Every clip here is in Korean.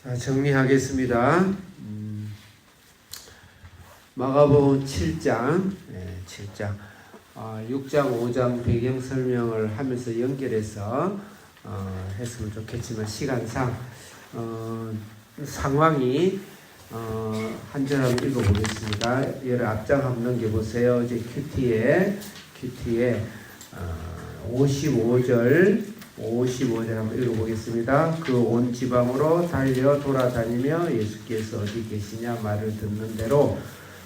자, 정리하겠습니다. 마가복음 7장, 7장, 6장, 5장 배경 설명을 하면서 연결해서 했으면 좋겠지만 시간상 상황이 한 절 한번 읽어보겠습니다. 얘를 앞장 한번 넘겨보세요. 이제 큐티에 55절 한번 읽어보겠습니다. 그 온 지방으로 달려 돌아다니며 예수께서 어디 계시냐 말을 듣는 대로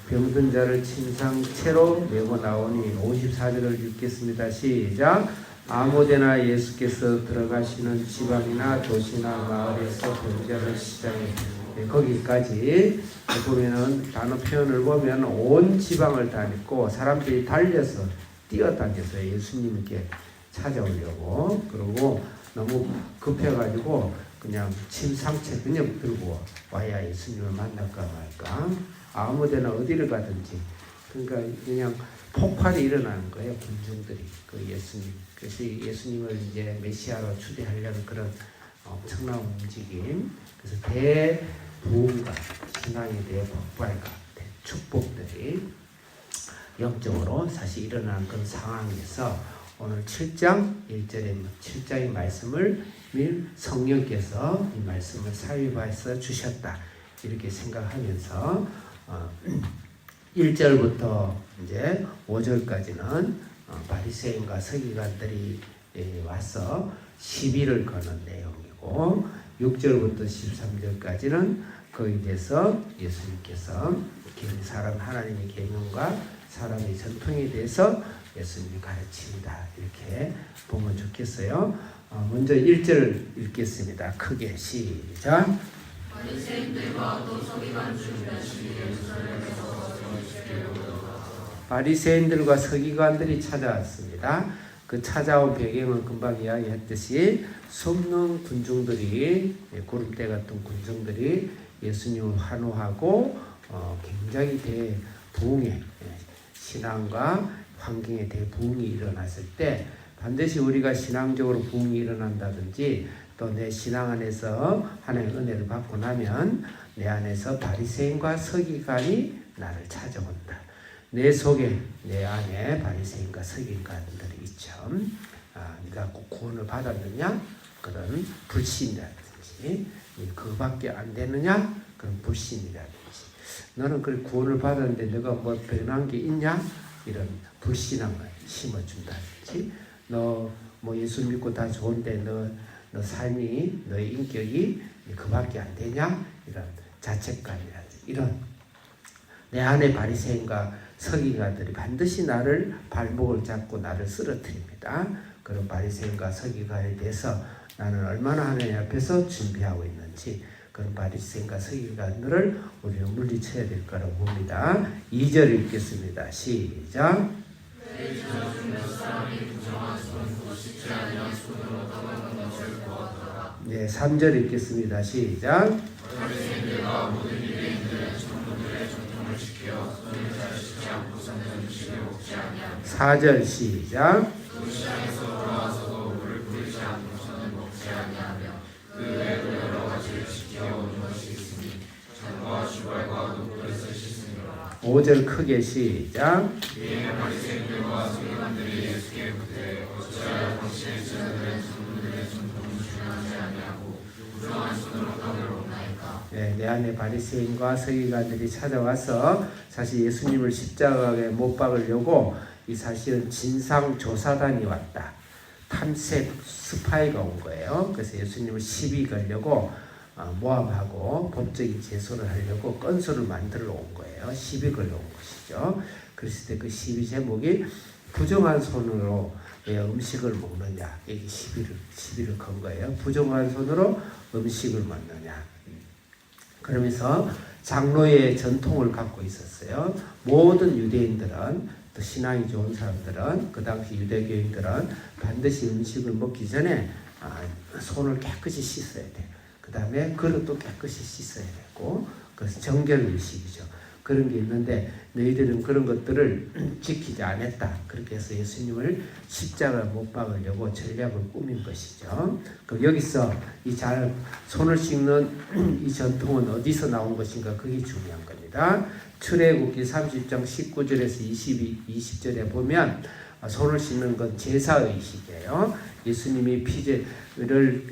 병든 자를 침상채로 메고 나오니 54절을 읽겠습니다. 시작. 아무데나 예수께서 들어가시는 지방이나 도시나 마을에서 병자를 시장에 거기까지 보면은 단어 표현을 보면 온 지방을 다녔고 사람들이 달려서 뛰어다녀서 예수님께 찾아오려고 그러고 너무 급해가지고 그냥 침상채 그냥 들고 와야 예수님을 만날까 말까 아무데나 어디를 가든지 그러니까 그냥 폭발이 일어나는 거예요. 군중들이 그 예수님 그래서 예수님을 이제 메시아로 추대하려는 그런 엄청난 움직임 그래서 대부흥과 신앙에 대해 폭발과 축복들이 영적으로 사실 일어나는 그런 상황에서 오늘 7장 1절의 7장의 말씀을 성령께서 이 말씀을 삽입해서 주셨다 이렇게 생각하면서 1절부터 이제 5절까지는 바리새인과 서기관들이 와서 시비를 거는 내용이고 6절부터 13절까지는 거기에 대해서 예수님께서 사람 하나님의 계명과 사람의 전통에 대해서 예수님이 가르칩니다. 이렇게 보면 좋겠어요. 먼저 1절 읽겠습니다. 크게 시작. 바리새인들과 서기관들이 찾아왔습니다. 그 찾아온 배경은 금방 이야기했듯이 숨는 군중들이 구름대 같은 군중들이 예수님을 환호하고 굉장히 대부흥의 신앙과 환경에 대부흥이 일어났을 때 반드시 우리가 신앙적으로 부흥이 일어난다든지 또 내 신앙 안에서 하나님의 은혜를 받고 나면 내 안에서 바리새인과 서기관이 나를 찾아온다. 내 속에 내 안에 바리새인과 서기관들이 있죠. 네가 꼭 구원을 받았느냐? 그런 불신이라든지 그밖에 안 되느냐? 그런 불신이라든지 너는 그 구원을 받았는데 너가 뭐 변한 게 있냐? 이런 불신앙을 심어준다든지 너 뭐 예수 믿고 다 좋은데 너 삶이 너의 인격이 그밖에 안 되냐? 이런 자책감이라든지 이런 내 안에 바리새인과 서기관들이 반드시 나를 발목을 잡고 나를 쓰러뜨립니다. 그런 바리새인과 서기관에 대해서 나는 얼마나 하나님 앞에서 준비하고 있는지 그런 바리새인과 서기관들을 우리는 물리쳐야 될 거라고 봅니다. 2절 읽겠습니다. 시작. 네, 3절 읽겠습니다. 시작. 4절 시작. 오 절 크게 시작. 네, 내 안에 바리새인과 서기관들이 찾아와서 사실 예수님을 십자가에 못 박으려고 이 사실은 진상조사단이 왔다. 탐색 스파이가 온 거예요. 그래서 예수님을 시비 걸려고 모함하고 법적인 제소를 하려고 건수를 만들어 온 거예요. 시비 걸러 온 것이죠. 그랬을 때 그 시비 제목이 부정한 손으로 왜 음식을 먹느냐. 이게 시비를 건 거예요. 부정한 손으로 음식을 먹느냐. 그러면서 장로의 전통을 갖고 있었어요. 모든 유대인들은 또 신앙이 좋은 사람들은 그 당시 유대교인들은 반드시 음식을 먹기 전에 손을 깨끗이 씻어야 돼. 그 다음에 그릇도 깨끗이 씻어야 되고 그래서 정결 의식이죠. 그 그런 게 있는데 너희들은 그런 것들을 지키지 않았다. 그렇게 해서 예수님을 십자가 못 박으려고 전략을 꾸민 것이죠. 그럼 여기서 이 손을 씻는 이 전통은 어디서 나온 것인가? 그게 중요한 겁니다. 출애굽기 30장 19절에서 20절에 보면 손을 씻는 건 제사의식이에요. 예수님이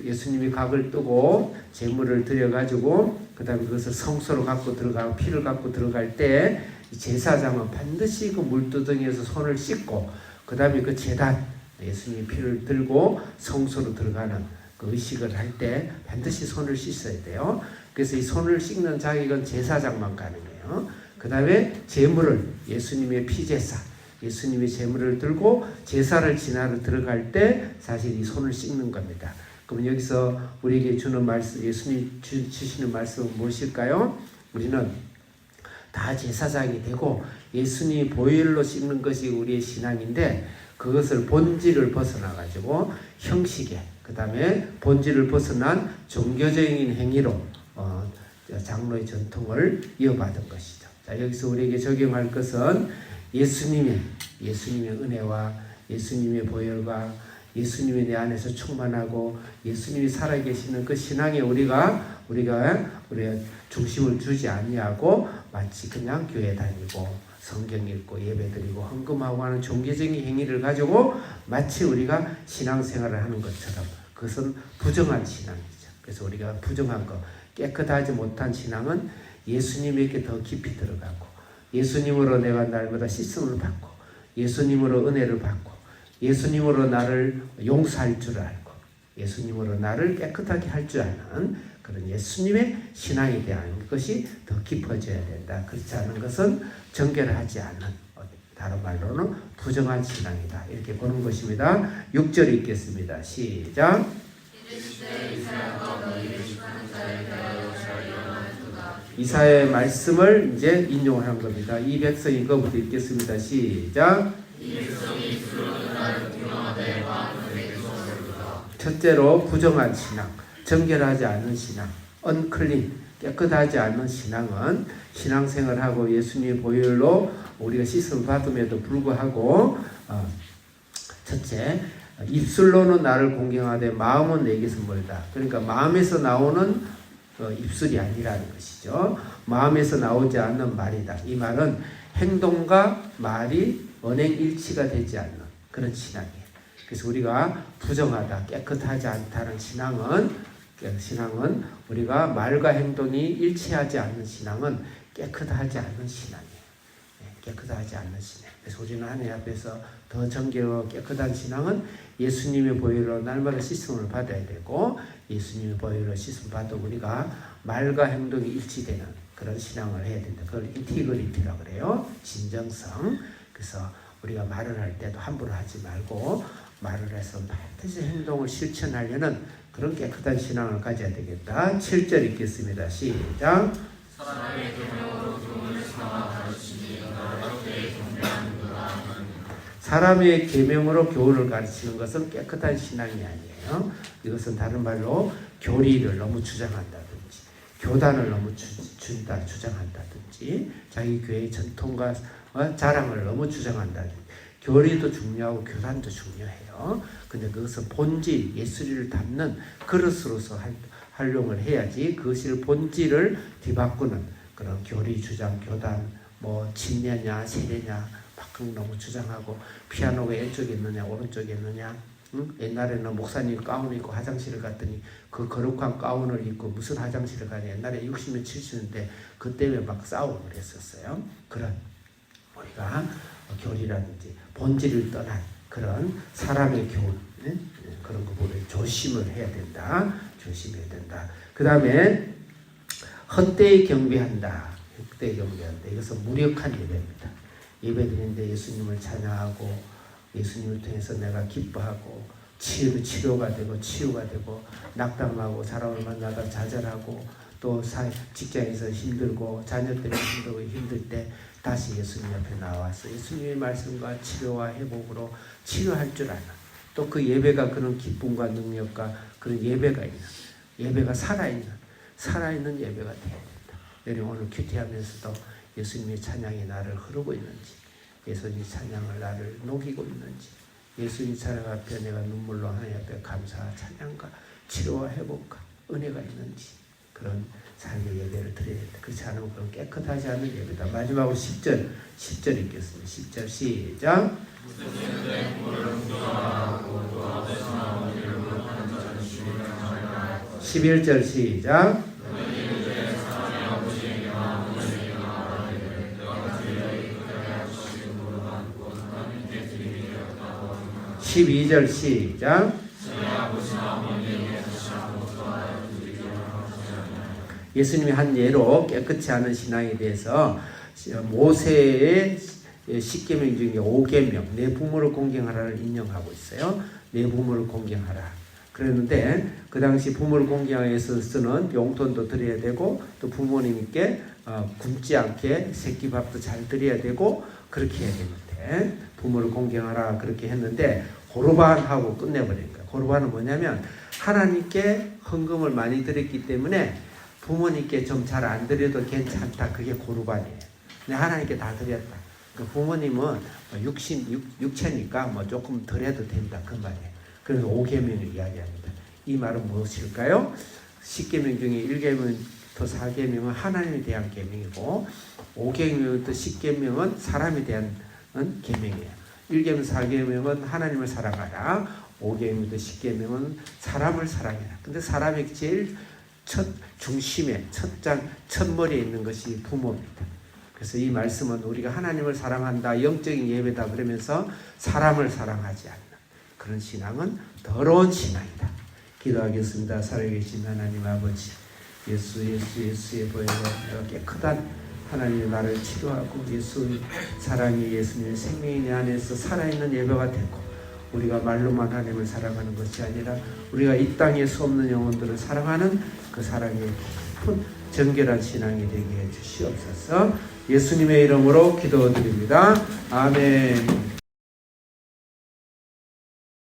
예수님이 각을 뜨고 제물을 드려가지고 그 다음에 그것을 성소로 갖고 들어가고 피를 갖고 들어갈 때 제사장은 반드시 그 물두덩이에서 손을 씻고 그 다음에 그 제단 예수님이 피를 들고 성소로 들어가는 그 의식을 할 때 반드시 손을 씻어야 돼요. 그래서 이 손을 씻는 자격은 제사장만 가능해요. 그 다음에 제물을 예수님의 피제사 예수님이 제물을 들고 제사를 지나러 들어갈 때 사실 이 손을 씻는 겁니다. 그럼 여기서 우리에게 주는 말씀, 예수님 주시는 말씀은 무엇일까요? 우리는 다 제사장이 되고 예수님이 보혈로 씻는 것이 우리의 신앙인데 그것을 본질을 벗어나가지고 형식에 그 다음에 본질을 벗어난 종교적인 행위로 장로의 전통을 이어받은 것이죠. 자, 여기서 우리에게 적용할 것은 예수님의 은혜와 예수님의 보혈과 예수님이 내 안에서 충만하고 예수님이 살아계시는 그 신앙에 우리가 중심을 주지 아니하고 마치 그냥 교회 다니고 성경 읽고 예배드리고 헌금하고 하는 종교적인 행위를 가지고 마치 우리가 신앙생활을 하는 것처럼 그것은 부정한 신앙이죠. 그래서 우리가 부정한 거 깨끗하지 못한 신앙은 예수님에게 더 깊이 들어가고 예수님으로 내가 날마다 씻음을 받고 예수님으로 은혜를 받고 예수님으로 나를 용서할 줄 알고 예수님으로 나를 깨끗하게 할 줄 아는 그런 예수님의 신앙에 대한 것이 더 깊어져야 된다. 그렇지 않은 것은 정결하지 않는 다른 말로는 부정한 신앙이다. 이렇게 보는 것입니다. 6절 읽겠습니다. 시작. 이사야의 말씀을 이제 인용을 한 겁니다. 이 백성이 그것부터 읽겠습니다. 시작. 첫째로 부정한 신앙, 정결하지 않은 신앙, unclean, 깨끗하지 않은 신앙은 신앙생활하고 예수님의 보혈로 우리가 씻음을 받음에도 불구하고 첫째, 입술로는 나를 공경하되 마음은 내게서 멀다. 그러니까 마음에서 나오는 입술이 아니라는 것이죠. 마음에서 나오지 않는 말이다. 이 말은 행동과 말이 언행일치가 되지 않는 그런 신앙이에요. 그래서 우리가 부정하다, 깨끗하지 않다는 신앙은 우리가 말과 행동이 일치하지 않는 신앙은 깨끗하지 않는 신앙이에요. 깨끗하지 않는 신앙. 그래서 우리는 하나님 앞에서 더 정결하고 깨끗한 신앙은 예수님의 보혈로 날마다 씻음을 받아야 되고 예수님의 보혈로 씻음 받아 우리가 말과 행동이 일치되는 그런 신앙을 해야 된다. 그걸 인티그리티라고 그래요. 진정성. 그래서 우리가 말을 할 때도 함부로 하지 말고 말을 해서 반드시 행동을 실천하려는 그런 깨끗한 신앙을 가져야 되겠다. 7절 읽겠습니다. 시작. 사람의 계명으로 교훈을 삼아 가르치니 나로 내 경배하는구나. 사람의 계명으로 교훈을 가르치는 것은 깨끗한 신앙이 아니에요. 이것은 다른 말로 교리를 너무 주장한다든지 교단을 너무 주장한다든지 자기 교회의 전통과 자랑을 너무 주장한다든지 교리도 중요하고 교단도 중요해요. 근데 그것은 본질, 예수를 담는 그릇으로서 활용을 해야지 그것을 본질을 뒤바꾸는 그런 교리 주장, 교단, 침례냐, 세례냐 막 너무 주장하고 피아노가 왼쪽에 있느냐, 오른쪽에 있느냐 옛날에는 목사님 가운 입고 화장실을 갔더니 그 거룩한 가운을 입고 무슨 화장실을 가냐 옛날에 60년, 70년대 그 때문에 막 싸움을 했었어요. 그런 우리가 교리라든지 본질을 떠난 그런 사람의 교훈 그런 것보다 조심을 해야 된다. 조심해야 된다. 그 다음에 헛되이 경배한다. 헛되이 경배한다. 이것은 무력한 예배입니다. 예배드리는데 예수님을 찬양하고 예수님을 통해서 내가 기뻐하고 치료가 되고 치유가 되고 낙담하고 사람을 만나다 좌절하고 또 직장에서 힘들고 자녀 때문에 힘들고 힘들 때 다시 예수님 옆에 나와서 예수님의 말씀과 치료와 회복으로 치료할 줄 아는 또 그 예배가 그런 기쁨과 능력과 그런 예배가 있는 예배가 살아있는 예배가 되어야 된다. 여러분 오늘 큐티하면서도 예수님의 찬양이 나를 흐르고 있는지, 예수님의 찬양을 나를 녹이고 있는지, 예수님 찬양 앞에 내가 눈물로 하나님 앞에 감사와 찬양과 치료와 회복과 은혜가 있는지 그런 삶의 예배를 드려야 된다. 그렇지 않으면 그건 깨끗하지 않은 예배다. 마지막으로 10절 읽겠습니다. 10절 시작. 11절 시작. 12절 시작. 예수님이 한 예로 깨끗이 하는 신앙에 대해서 모세의 10계명 중에 5계명 내 부모를 공경하라를 인용하고 있어요. 내 부모를 공경하라. 그랬는데 그 당시 부모를 공경하기 위해서 쓰는 용돈도 드려야 되고 또 부모님께 굶지 않게 새끼밥도 잘 드려야 되고 그렇게 해야 되는데 부모를 공경하라 그렇게 했는데 고르반하고 끝내버린 거예요. 고르반은 뭐냐면 하나님께 헌금을 많이 드렸기 때문에 부모님께 좀 잘 안 드려도 괜찮다. 그게 고르반이에요. 근데 하나님께 다 드렸다. 그 부모님은 육체니까 뭐 조금 덜 해도 된다. 그 말이에요. 그래서 5계명을 이야기합니다. 이 말은 무엇일까요? 10계명 중에 1계명부터 4계명은 하나님에 대한 계명이고 5계명부터 10계명은 사람에 대한 계명이에요. 1계명, 4계명은 하나님을 사랑하라. 5계명부터 10계명은 사람을 사랑해라. 근데 사람의 제일 첫 중심에 첫 머리에 있는 것이 부모입니다. 그래서 이 말씀은 우리가 하나님을 사랑한다, 영적인 예배다 그러면서 사람을 사랑하지 않는 그런 신앙은 더러운 신앙이다. 기도하겠습니다. 살아계신 하나님 아버지, 예수의 보혈로 깨끗한 하나님의 나를 치료하고 예수의 사랑이 예수님의 생명이 내 안에서 살아있는 예배가 되고 우리가 말로만 하나님을 사랑하는 것이 아니라 우리가 이 땅에 수 없는 영혼들을 사랑하는 그 사랑의 깊은 정결한 신앙이 되게 해 주시옵소서. 예수님의 이름으로 기도드립니다. 아멘.